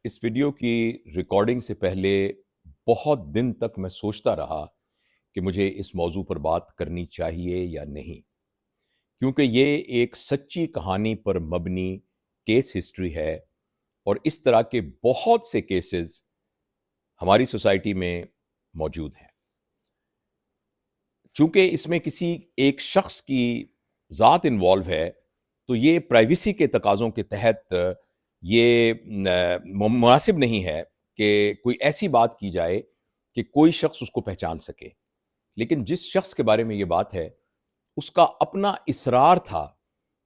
اس video کی recording سے پہلے بہت دن تک میں سوچتا رہا کہ مجھے اس موضوع پر بات کرنی چاہیے یا نہیں، کیونکہ یہ ایک سچی کہانی پر مبنی کیس ہسٹری ہے، اور اس طرح کے بہت سے کیسز ہماری سوسائٹی میں موجود ہیں۔ چونکہ اس میں کسی ایک شخص کی ذات انوالو ہے، تو یہ پرائیویسی کے تقاضوں کے تحت یہ مناسب نہیں ہے کہ کوئی ایسی بات کی جائے کہ کوئی شخص اس کو پہچان سکے۔ لیکن جس شخص کے بارے میں یہ بات ہے، اس کا اپنا اصرار تھا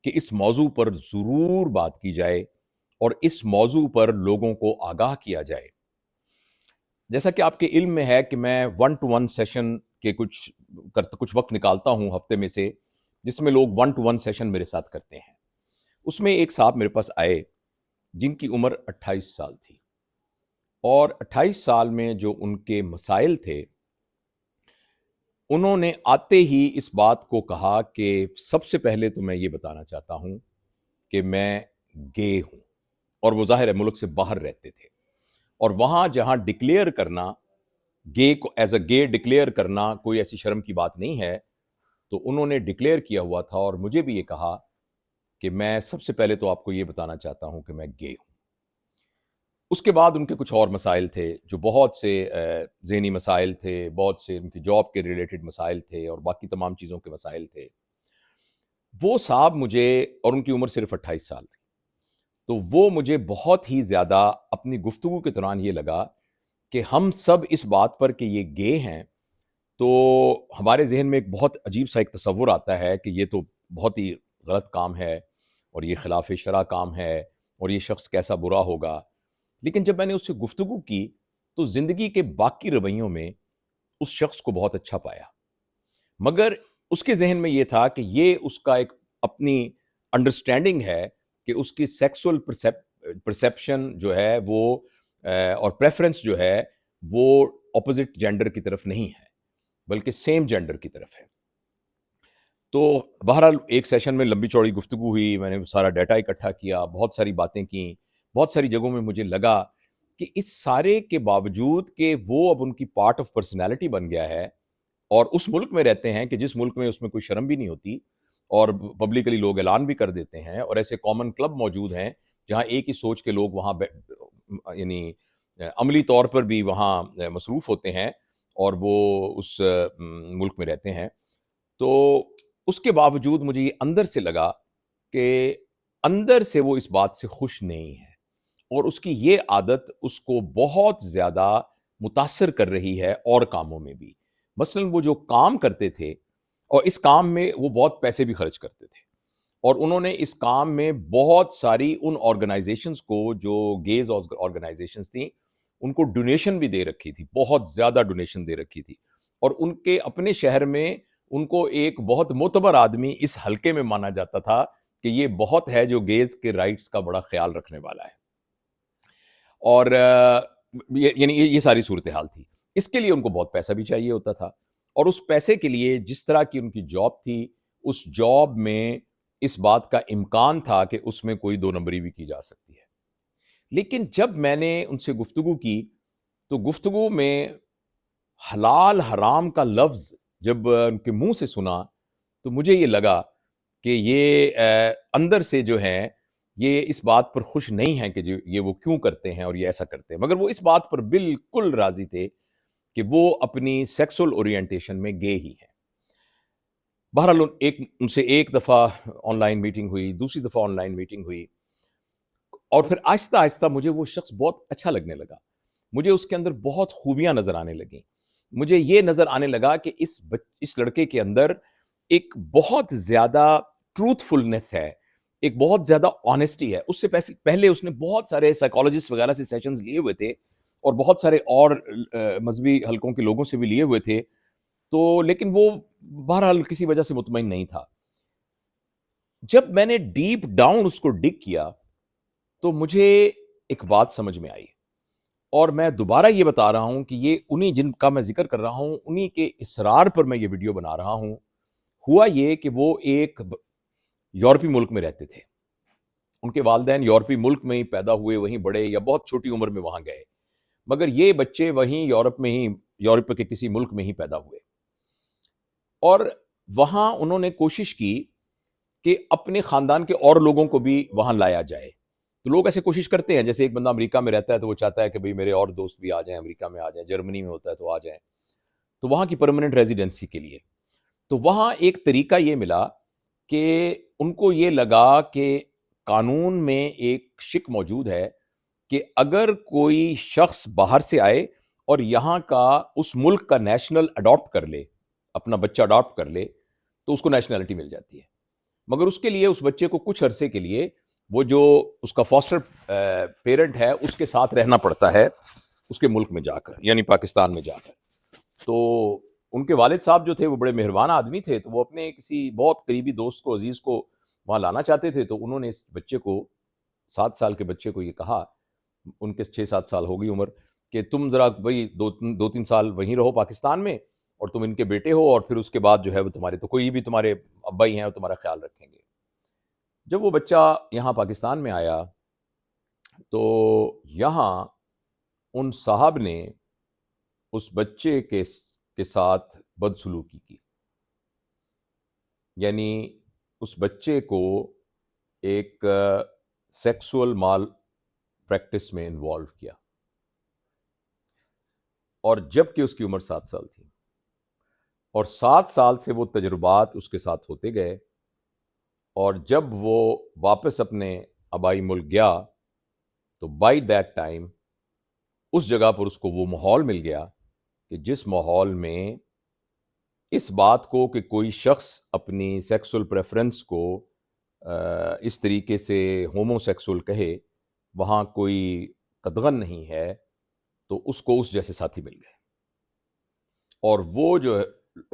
کہ اس موضوع پر ضرور بات کی جائے اور اس موضوع پر لوگوں کو آگاہ کیا جائے۔ جیسا کہ آپ کے علم میں ہے کہ میں 1-to-1 سیشن کے کچھ وقت نکالتا ہوں ہفتے میں سے، جس میں لوگ 1-to-1 سیشن میرے ساتھ کرتے ہیں۔ اس میں ایک صاحب میرے پاس آئے جن کی عمر 28 سال تھی، اور 28 سال میں جو ان کے مسائل تھے، انہوں نے آتے ہی اس بات کو کہا کہ سب سے پہلے تو میں یہ بتانا چاہتا ہوں کہ میں گے ہوں، اور وہ ظاہر ہے ملک سے باہر رہتے تھے، اور وہاں جہاں ڈکلیئر کرنا، گے کو ایز اے گے ڈکلیئر کرنا کوئی ایسی شرم کی بات نہیں ہے، تو انہوں نے ڈکلیئر کیا ہوا تھا، اور مجھے بھی یہ کہا کہ میں سب سے پہلے تو آپ کو یہ بتانا چاہتا ہوں کہ میں گے ہوں۔ اس کے بعد ان کے کچھ اور مسائل تھے، جو بہت سے ذہنی مسائل تھے، بہت سے ان کی جاب کے ریلیٹڈ مسائل تھے، اور باقی تمام چیزوں کے مسائل تھے۔ وہ صاحب مجھے، اور ان کی عمر صرف 28 سال تھی، تو وہ مجھے بہت ہی زیادہ اپنی گفتگو کے دوران یہ لگا کہ ہم سب اس بات پر کہ یہ گے ہیں، تو ہمارے ذہن میں ایک بہت عجیب سا ایک تصور آتا ہے کہ یہ تو بہت ہی غلط کام ہے، اور یہ خلاف شرع کام ہے، اور یہ شخص کیسا برا ہوگا۔ لیکن جب میں نے اس سے گفتگو کی، تو زندگی کے باقی رویوں میں اس شخص کو بہت اچھا پایا، مگر اس کے ذہن میں یہ تھا کہ یہ اس کا ایک اپنی انڈرسٹینڈنگ ہے کہ اس کی سیکسول پرسیپشن جو ہے وہ اور پریفرنس جو ہے وہ اپوزٹ جینڈر کی طرف نہیں ہے، بلکہ سیم جینڈر کی طرف ہے۔ تو بہرحال ایک سیشن میں لمبی چوڑی گفتگو ہوئی، میں نے سارا ڈیٹا اکٹھا کیا، بہت ساری باتیں کی، بہت ساری جگہوں میں مجھے لگا کہ اس سارے کے باوجود کہ وہ اب ان کی پارٹ آف پرسنالٹی بن گیا ہے، اور اس ملک میں رہتے ہیں کہ جس ملک میں اس میں کوئی شرم بھی نہیں ہوتی، اور پبلکلی لوگ اعلان بھی کر دیتے ہیں، اور ایسے کامن کلب موجود ہیں جہاں ایک ہی سوچ کے لوگ وہاں یعنی عملی طور پر بھی وہاں مصروف ہوتے ہیں، اور وہ اس ملک میں رہتے ہیں۔ تو اس کے باوجود مجھے یہ اندر سے لگا کہ اندر سے وہ اس بات سے خوش نہیں ہے، اور اس کی یہ عادت اس کو بہت زیادہ متاثر کر رہی ہے اور کاموں میں بھی۔ مثلا وہ جو کام کرتے تھے، اور اس کام میں وہ بہت پیسے بھی خرچ کرتے تھے، اور انہوں نے اس کام میں بہت ساری ان آرگنائزیشنز کو، جو گیز آرگنائزیشنز تھیں، ان کو ڈونیشن بھی دے رکھی تھی، بہت زیادہ ڈونیشن دے رکھی تھی، اور ان کے اپنے شہر میں ان کو ایک بہت معتبر آدمی اس حلقے میں مانا جاتا تھا کہ یہ بہت ہے جو گیز کے رائٹس کا بڑا خیال رکھنے والا ہے، اور یعنی یہ ساری صورتحال تھی۔ اس کے لیے ان کو بہت پیسہ بھی چاہیے ہوتا تھا، اور اس پیسے کے لیے جس طرح کی ان کی جاب تھی، اس جاب میں اس بات کا امکان تھا کہ اس میں کوئی 2 نمبری بھی کی جا سکتی ہے۔ لیکن جب میں نے ان سے گفتگو کی، تو گفتگو میں حلال حرام کا لفظ جب ان کے منہ سے سنا، تو مجھے یہ لگا کہ یہ اندر سے جو ہیں یہ اس بات پر خوش نہیں ہیں کہ یہ وہ کیوں کرتے ہیں اور یہ ایسا کرتے ہیں، مگر وہ اس بات پر بالکل راضی تھے کہ وہ اپنی سیکسول اورینٹیشن میں گے ہی ہیں۔ بہرحال ان سے ایک دفعہ آن لائن میٹنگ ہوئی، دوسری دفعہ آن لائن میٹنگ ہوئی، اور پھر آہستہ آہستہ مجھے وہ شخص بہت اچھا لگنے لگا، مجھے اس کے اندر بہت خوبیاں نظر آنے لگیں، مجھے یہ نظر آنے لگا کہ اس لڑکے کے اندر ایک بہت زیادہ ٹروتھ فلنس ہے، ایک بہت زیادہ آنیسٹی ہے۔ اس سے پہلے اس نے بہت سارے سائیکالوجسٹ وغیرہ سے سیشنز لیے ہوئے تھے، اور بہت سارے اور مذہبی حلقوں کے لوگوں سے بھی لیے ہوئے تھے، تو لیکن وہ بہرحال کسی وجہ سے مطمئن نہیں تھا۔ جب میں نے ڈیپ ڈاؤن اس کو ڈگ کیا، تو مجھے ایک بات سمجھ میں آئی، اور میں دوبارہ یہ بتا رہا ہوں کہ یہ انہی جن کا میں ذکر کر رہا ہوں، انہی کے اصرار پر میں یہ ویڈیو بنا رہا ہوں۔ ہوا یہ کہ وہ ایک یورپی ملک میں رہتے تھے، ان کے والدین یورپی ملک میں ہی پیدا ہوئے، وہیں بڑے، یا بہت چھوٹی عمر میں وہاں گئے، مگر یہ بچے وہیں یورپ کے کسی ملک میں ہی پیدا ہوئے، اور وہاں انہوں نے کوشش کی کہ اپنے خاندان کے اور لوگوں کو بھی وہاں لایا جائے۔ تو لوگ ایسے کوشش کرتے ہیں، جیسے ایک بندہ امریکہ میں رہتا ہے تو وہ چاہتا ہے کہ بھئی میرے اور دوست بھی آ جائیں، امریکہ میں آ جائیں، جرمنی میں ہوتا ہے تو آ جائیں، تو وہاں کی پرماننٹ ریزیڈنسی کے لیے۔ تو وہاں ایک طریقہ یہ ملا کہ ان کو یہ لگا کہ قانون میں ایک شک موجود ہے کہ اگر کوئی شخص باہر سے آئے اور یہاں کا اس ملک کا نیشنل اڈاپٹ کر لے، اپنا بچہ اڈاپٹ کر لے، تو اس کو نیشنلٹی مل جاتی ہے، مگر اس کے لیے اس بچے کو کچھ عرصے کے لیے وہ جو اس کا فاسٹر پیرنٹ ہے اس کے ساتھ رہنا پڑتا ہے اس کے ملک میں جا کر، یعنی پاکستان میں جا کر۔ تو ان کے والد صاحب جو تھے وہ بڑے مہربان آدمی تھے، تو وہ اپنے کسی بہت قریبی دوست کو، عزیز کو وہاں لانا چاہتے تھے، تو انہوں نے اس بچے کو، 7 سال کے بچے کو یہ کہا، ان کے 6-7 سال ہو گئی عمر، کہ تم ذرا بھائی 2-3 سال وہیں رہو پاکستان میں، اور تم ان کے بیٹے ہو، اور پھر اس کے بعد جو ہے وہ تمہارے، تو کوئی بھی تمہارے ابا ہی ہیں وہ تمہارا خیال رکھیں گے۔ جب وہ بچہ یہاں پاکستان میں آیا تو یہاں ان صاحب نے اس بچے کے ساتھ بدسلوکی کی، یعنی اس بچے کو ایک سیکسول مال پریکٹس میں انوالو کیا، اور جب کہ اس کی عمر 7 سال تھی، اور 7 سال سے وہ تجربات اس کے ساتھ ہوتے گئے، اور جب وہ واپس اپنے آبائی ملک گیا تو بائی دیٹ ٹائم اس جگہ پر اس کو وہ ماحول مل گیا کہ جس ماحول میں اس بات کو کہ کوئی شخص اپنی سیکسول پریفرنس کو اس طریقے سے ہومو سیکسول کہے، وہاں کوئی قدغن نہیں ہے، تو اس کو اس جیسے ساتھی مل گئے، اور وہ جو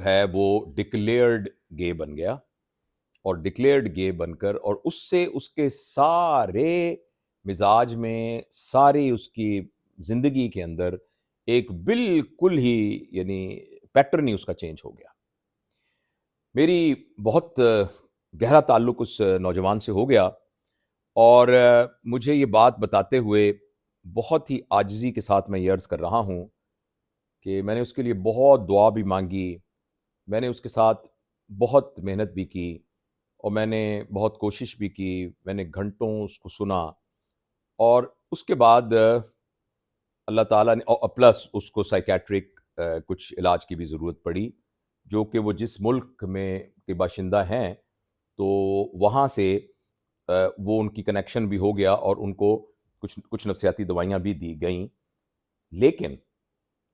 ہے وہ ڈکلیئرڈ گے بن گیا، اور ڈکلیئرڈ گے بن کر، اور اس سے اس کے سارے مزاج میں، ساری اس کی زندگی کے اندر ایک بالکل ہی، یعنی پیٹرن ہی اس کا چینج ہو گیا۔ میری بہت گہرا تعلق اس نوجوان سے ہو گیا، اور مجھے یہ بات بتاتے ہوئے بہت ہی عاجزی کے ساتھ میں یہ عرض کر رہا ہوں کہ میں نے اس کے لیے بہت دعا بھی مانگی، میں نے اس کے ساتھ بہت محنت بھی کی، اور میں نے بہت کوشش بھی کی، میں نے گھنٹوں اس کو سنا، اور اس کے بعد اللہ تعالیٰ نے، پلس اس کو سائیکیٹرک کچھ علاج کی بھی ضرورت پڑی، جو کہ وہ جس ملک میں کے باشندہ ہیں تو وہاں سے وہ ان کی کنیکشن بھی ہو گیا، اور ان کو کچھ نفسیاتی دوائیاں بھی دی گئیں، لیکن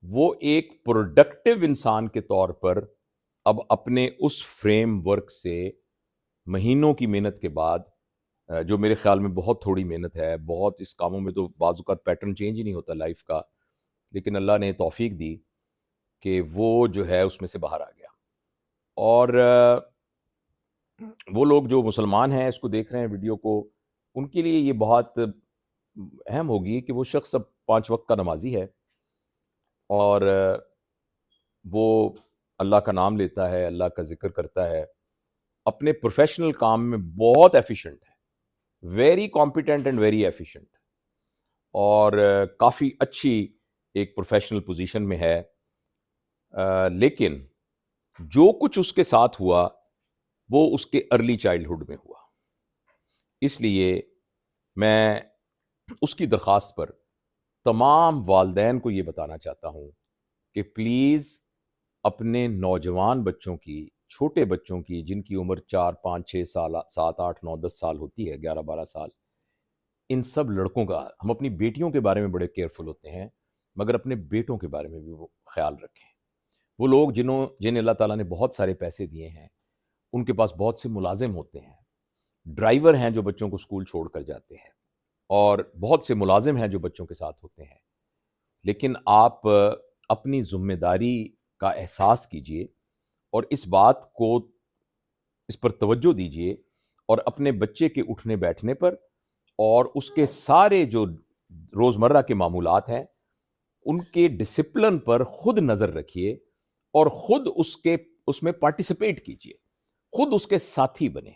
وہ ایک پروڈکٹیو انسان کے طور پر اب اپنے اس فریم ورک سے مہینوں کی محنت کے بعد، جو میرے خیال میں بہت تھوڑی محنت ہے، بہت اس کاموں میں تو بعض اوقات پیٹرن چینج ہی نہیں ہوتا لائف کا، لیکن اللہ نے توفیق دی کہ وہ جو ہے اس میں سے باہر آ گیا۔ اور وہ لوگ جو مسلمان ہیں، اس کو دیکھ رہے ہیں ویڈیو کو، ان کے لیے یہ بہت اہم ہوگی کہ وہ شخص اب 5 وقت کا نمازی ہے، اور وہ اللہ کا نام لیتا ہے، اللہ کا ذکر کرتا ہے، اپنے پروفیشنل کام میں بہت ایفیشنٹ ہے، very competent and very efficient, اور کافی اچھی ایک پروفیشنل پوزیشن میں ہے، لیکن جو کچھ اس کے ساتھ ہوا وہ اس کے ارلی چائلڈہڈ میں ہوا۔ اس لیے میں اس کی درخواست پر تمام والدین کو یہ بتانا چاہتا ہوں کہ پلیز اپنے نوجوان بچوں کی، چھوٹے بچوں کی، جن کی عمر 4 5 6 سال، 7 8 9 10 سال ہوتی ہے، 11 12 سال، ان سب لڑکوں کا، ہم اپنی بیٹیوں کے بارے میں بڑے کیئرفل ہوتے ہیں، مگر اپنے بیٹوں کے بارے میں بھی وہ خیال رکھیں۔ وہ لوگ جنہیں اللہ تعالیٰ نے بہت سارے پیسے دیے ہیں، ان کے پاس بہت سے ملازم ہوتے ہیں، ڈرائیور ہیں جو بچوں کو اسکول چھوڑ کر جاتے ہیں، اور بہت سے ملازم ہیں جو بچوں کے ساتھ ہوتے ہیں، لیکن آپ اپنی ذمہ داری کا احساس کیجئے، اور اس بات کو، اس پر توجہ دیجئے، اور اپنے بچے کے اٹھنے بیٹھنے پر اور اس کے سارے جو روزمرہ کے معمولات ہیں ان کے ڈسپلن پر خود نظر رکھیے، اور خود اس میں پارٹیسپیٹ کیجئے، خود اس کے ساتھی بنے۔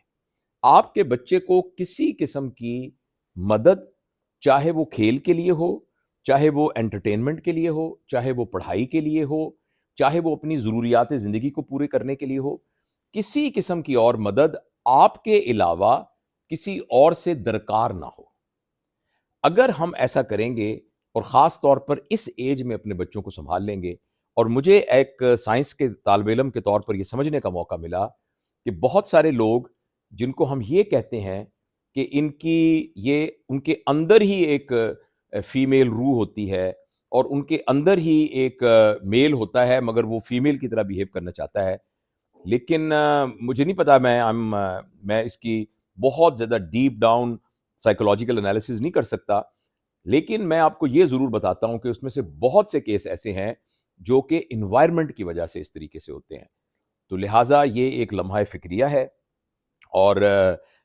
آپ کے بچے کو کسی قسم کی مدد چاہے وہ کھیل کے لیے ہو، چاہے وہ انٹرٹینمنٹ کے لیے ہو، چاہے وہ پڑھائی کے لیے ہو، چاہے وہ اپنی ضروریات زندگی کو پورے کرنے کے لیے ہو، کسی قسم کی اور مدد آپ کے علاوہ کسی اور سے درکار نہ ہو۔ اگر ہم ایسا کریں گے اور خاص طور پر اس ایج میں اپنے بچوں کو سنبھال لیں گے، اور مجھے ایک سائنس کے طالب علم کے طور پر یہ سمجھنے کا موقع ملا کہ بہت سارے لوگ جن کو ہم یہ کہتے ہیں کہ ان کے اندر ہی ایک فیمیل روح ہوتی ہے، اور ان کے اندر ہی ایک میل ہوتا ہے مگر وہ فیمیل کی طرح بیہیو کرنا چاہتا ہے، لیکن مجھے نہیں پتا، میں اس کی بہت زیادہ ڈیپ ڈاؤن سائیکولوجیکل انالیسز نہیں کر سکتا، لیکن میں آپ کو یہ ضرور بتاتا ہوں کہ اس میں سے بہت سے کیس ایسے ہیں جو کہ انوائرمنٹ کی وجہ سے اس طریقے سے ہوتے ہیں۔ تو لہٰذا یہ ایک لمحہ فکریہ ہے، اور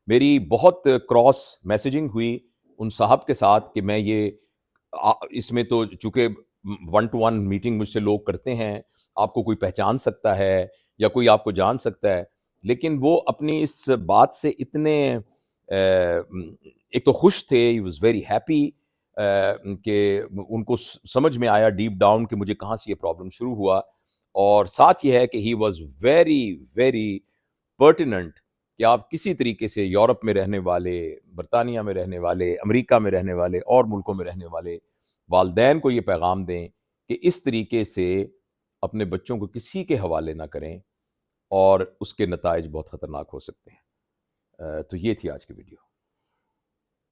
میری بہت کراس میسیجنگ ہوئی ان صاحب کے ساتھ کہ میں یہ اس میں تو چونکہ 1-to-1 میٹنگ مجھ سے لوگ کرتے ہیں، آپ کو کوئی پہچان سکتا ہے یا کوئی آپ کو جان سکتا ہے، لیکن وہ اپنی اس بات سے اتنے ایک تو خوش تھے، ہی واز ویری ہیپی کہ ان کو سمجھ میں آیا ڈیپ ڈاؤن کہ مجھے کہاں سے یہ پرابلم شروع ہوا، اور ساتھ یہ ہے کہ he was very very pertinent کہ آپ کسی طریقے سے یورپ میں رہنے والے، برطانیہ میں رہنے والے، امریکہ میں رہنے والے اور ملکوں میں رہنے والے والدین کو یہ پیغام دیں کہ اس طریقے سے اپنے بچوں کو کسی کے حوالے نہ کریں، اور اس کے نتائج بہت خطرناک ہو سکتے ہیں۔ تو یہ تھی آج کی ویڈیو۔